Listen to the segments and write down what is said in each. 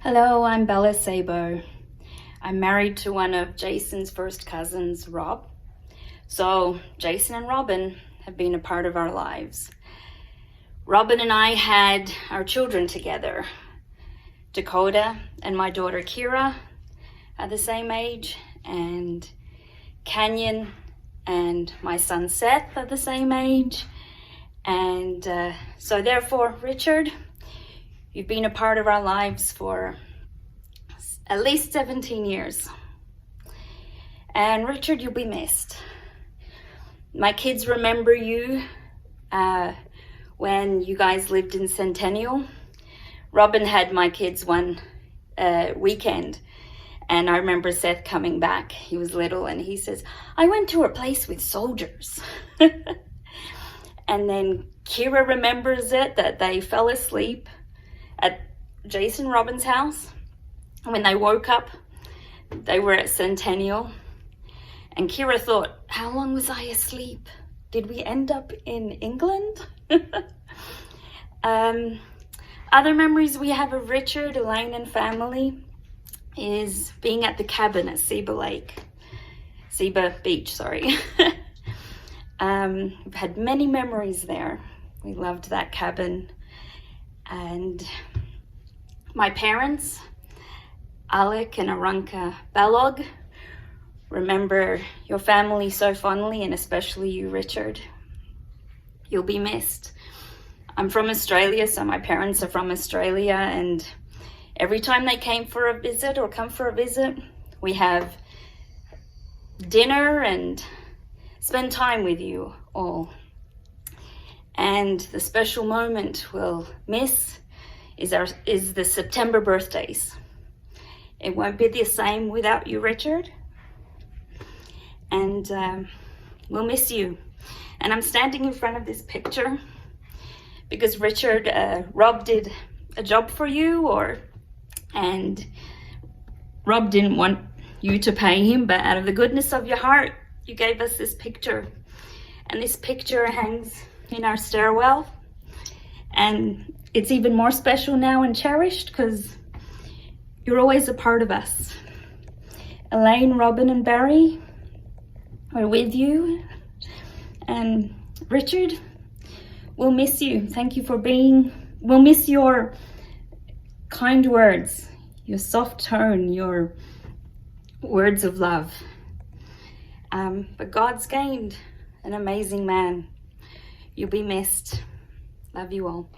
Hello, I'm Bella Sabo. I'm married to one of Jason's first cousins, Rob. So Jason and Robin have been a part of our lives. Robin and I had our children together. Dakota and my daughter Kira are the same age, and Canyon and my son Seth are the same age. And so therefore, Richard, you've been a part of our lives for at least 17 years. And Richard, you'll be missed. My kids remember you when you guys lived in Centennial. Robin had my kids one weekend, and I remember Seth coming back. He was little, and he says, I went to a place with soldiers. And then Kira remembers it, that they fell asleep at Jason Robin's house. When they woke up, they were at Centennial. And Kira thought, how long was I asleep? Did we end up in England? Other memories we have of Richard, Elaine, and family is being at the cabin at Seba Beach, sorry. We've had many memories there. We loved that cabin. And my parents, Alec and Arunka Balog, remember your family so fondly, and especially you, Richard. You'll be missed. I'm from Australia, so my parents are from Australia, and every time they came for a visit or come for a visit, we have dinner and spend time with you all. And the special moment we'll miss is the September birthdays. It won't be the same without you, Richard. And we'll miss you. And I'm standing in front of this picture because Richard, Rob did a job for you, and Rob didn't want you to pay him, but out of the goodness of your heart, you gave us this picture. And this picture hangs in our stairwell. And it's even more special now and cherished because you're always a part of us. Elaine, Robin, and Barry are with you. And Richard, we'll miss you. Thank you for we'll miss your kind words, your soft tone, your words of love. But God's gained an amazing man. You'll be missed. Love you all.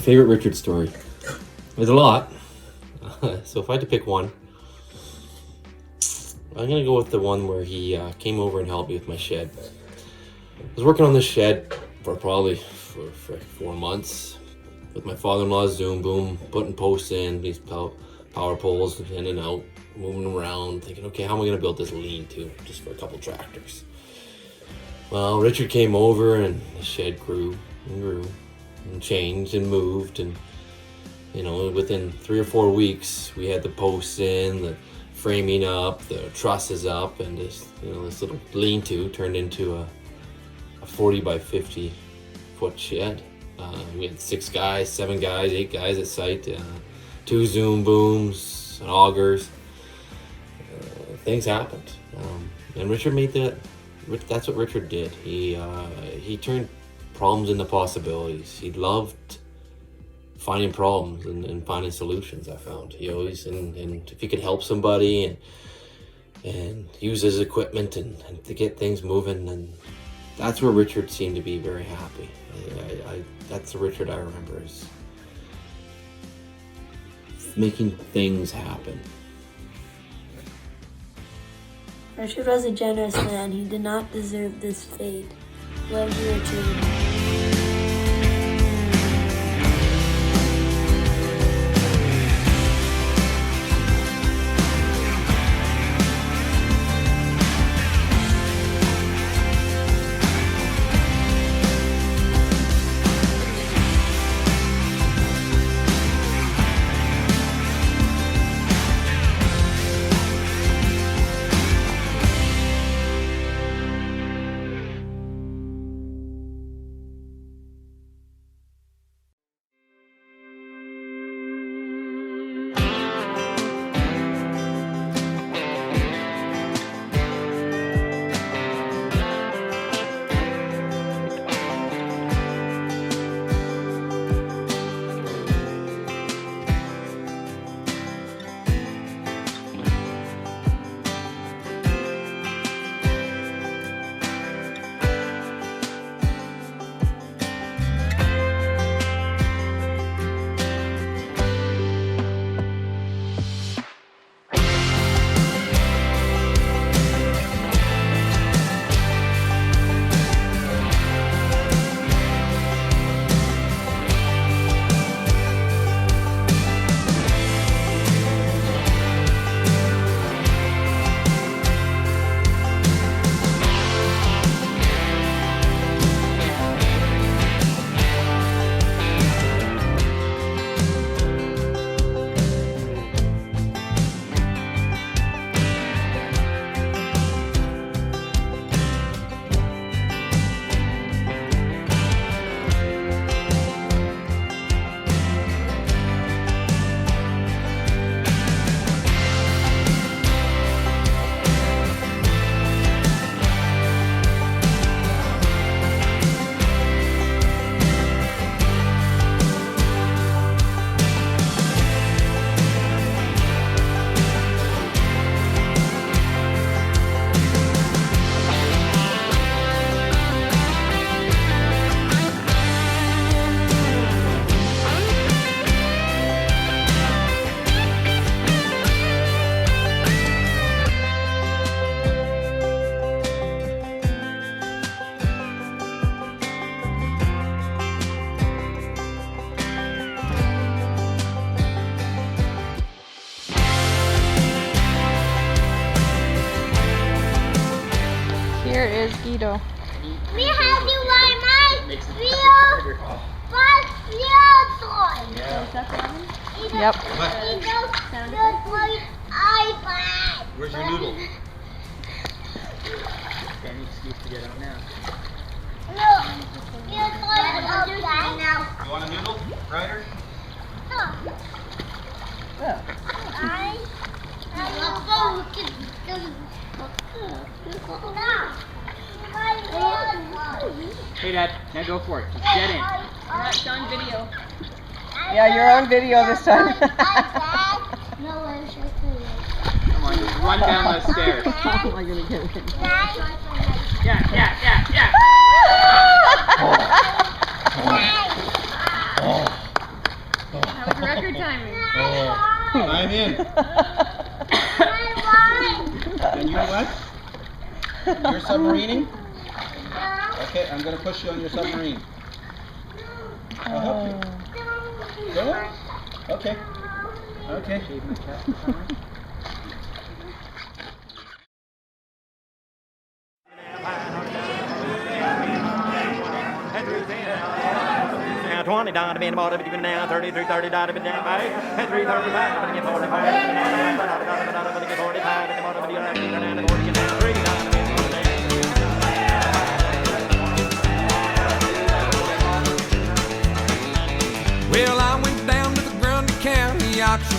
Favorite Richard story? There's a lot. So if I had to pick one, I'm gonna go with the one where he came over and helped me with my shed. I was working on this shed for probably for 4 months with my father-in-law's Zoom boom, putting posts in, these power poles in and out, moving them around, thinking, okay, how am I gonna build this lean-to just for a couple tractors? Well, Richard came over and the shed grew and grew and changed and moved, and within 3 or 4 weeks we had the posts in, the framing up, the trusses up, and this little lean-to turned into a 40 by 50 foot shed. We had 6 guys, 7 guys, 8 guys at site, 2 Zoom booms, and augers. Things happened, and Richard made That's what Richard did. He turned problems into possibilities. He loved finding problems and finding solutions. I found he always and if he could help somebody and use his equipment and to get things moving, and that's where Richard seemed to be very happy. That's the Richard I remember, is making things happen. Richard was a generous man. He did not deserve this fate. Love you, Richard. Here is Guido. We have to buy my real first real toy. Yep. He goes just like iPad. Where's your noodle? Any excuse to get out now. Look, your toy is outside now. You want a noodle, Ryder? No. I will go to the Hey Dad, now go for it. Just get in. That's on video. Yeah, you're on video this time. Come on, just run down those stairs. How am I gonna get in? Yeah. That was record timing. I'm in. And you what? You're submarining? Okay, I'm gonna push you on your submarine. I'll help you. Go on. Okay. Okay. Now 20 died been about it now 33 30 died been down by 3 35 but get 45 Well, I went down to the Grundy County auction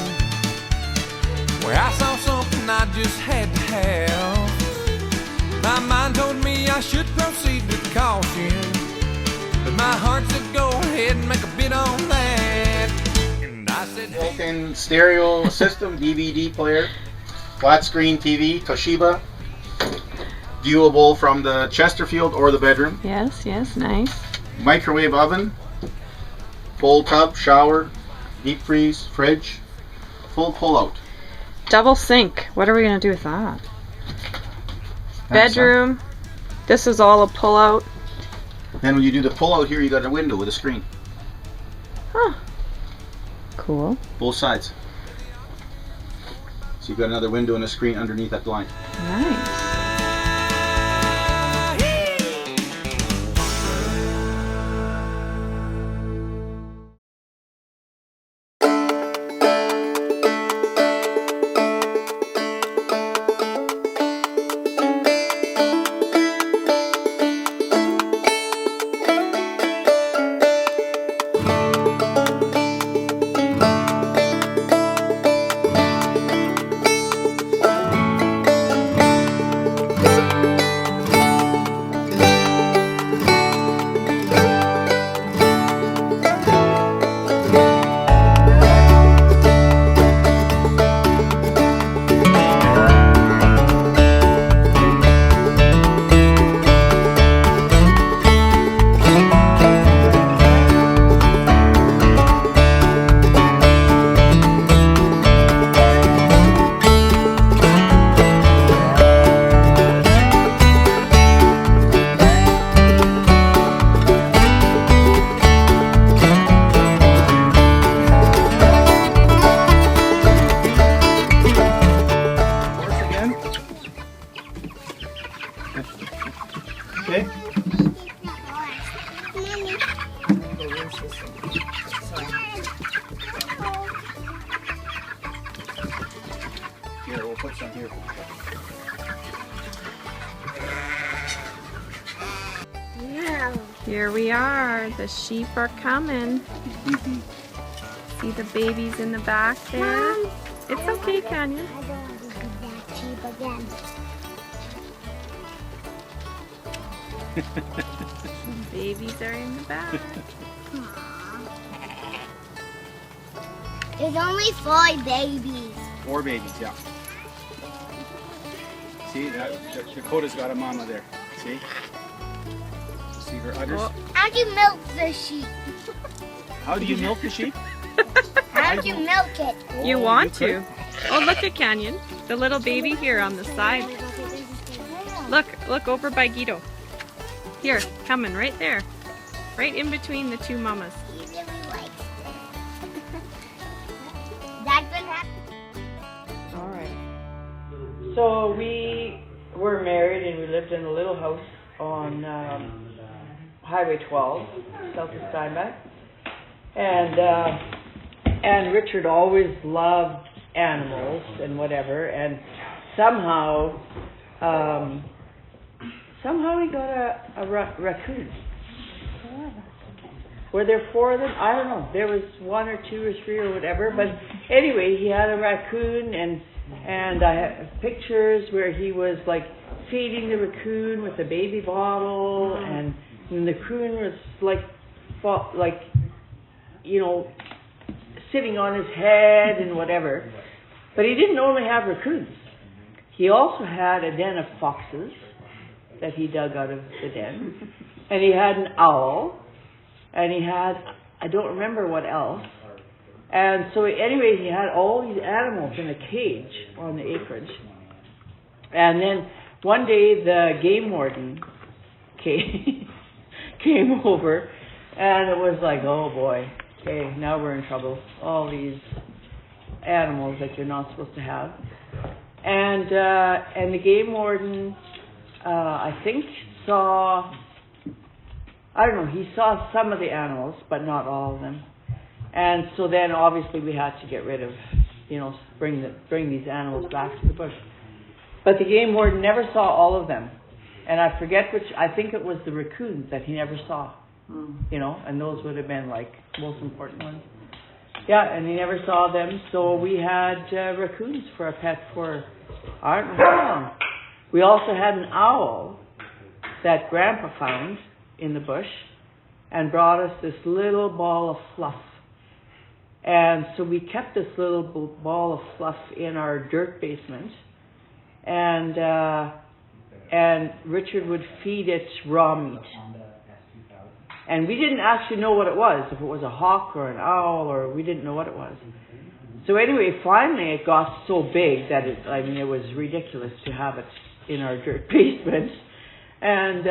where I saw something I just had to have. My mind told me I should proceed with caution, but my heart said go ahead and make a bid on that. And I said, Built-in stereo system, DVD player, flat screen TV, Toshiba, viewable from the Chesterfield or the bedroom. Yes, yes, nice. Microwave oven, full tub, shower, deep freeze, fridge, full pull-out. Double sink. What are we gonna do with that? Nice, Bedroom. This is all a pull-out. Then when you do the pull-out here, you got a window with a screen. Huh. Cool. Both sides. So you've got another window and a screen underneath that blind. Nice. Okay. Here, we'll put some here. Here we are. The sheep are coming. See the babies in the back there? Mom, It's okay, Canyon. I don't want to be that cheap again. Babies are in the back. There's only 4 babies. 4 babies, yeah. See, Dakota's got a mama there. See? See her udders? Oh. How do you milk the sheep? How do you milk the sheep? How do you milk it? You want to? Oh, look at Canyon. The little baby here on the side. Look over by Guido. Here, coming right there. Right in between the 2 mamas. He really likes it. That's what happened. All right. So we were married and we lived in a little house on Highway 12, south of Steinbach. And Richard always loved animals and whatever. And somehow he got a raccoon. Were there 4 of them? I don't know. There was 1 or 2 or 3 or whatever. But anyway, he had a raccoon, and I have pictures where he was like feeding the raccoon with a baby bottle, and the raccoon was like you know, sitting on his head and whatever. But he didn't only have raccoons. He also had a den of foxes that he dug out of the den. And he had an owl. And he had, I don't remember what else. And so anyway, he had all these animals in a cage on the acreage. And then one day the game warden came over, and it was like, oh boy, okay, now we're in trouble. All these animals that you're not supposed to have. And the game warden, I think, saw, I don't know, he saw some of the animals, but not all of them. And so then obviously we had to get rid of, you know, bring these animals back to the bush. But the game warden never saw all of them. And I forget which, I think it was the raccoons that he never saw. You know, and those would have been like most important ones. Yeah, and he never saw them, so we had raccoons for a pet for, I don't know how long. We also had an owl that Grandpa found in the bush and brought us this little ball of fluff. And so we kept this little ball of fluff in our dirt basement, and Richard would feed it raw meat. And we didn't actually know what it was, if it was a hawk or an owl, or we didn't know what it was. So anyway, finally it got so big that it was ridiculous to have it in our dirt basement. And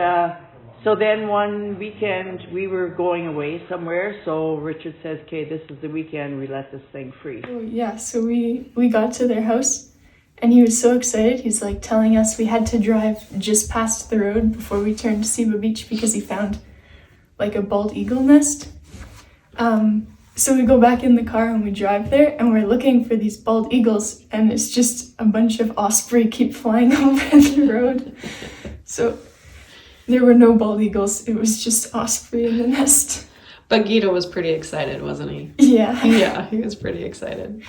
so then one weekend we were going away somewhere, so Richard says, okay, this is the weekend we let this thing free. Oh, yeah, so we got to their house and he was so excited. He's like telling us we had to drive just past the road before we turned to Seba Beach because he found like a bald eagle nest. So we go back in the car and we drive there and we're looking for these bald eagles and it's just a bunch of osprey keep flying over the road. So there were no bald eagles, it was just osprey in the nest. But Guido was pretty excited, wasn't he? Yeah. Yeah, he was pretty excited.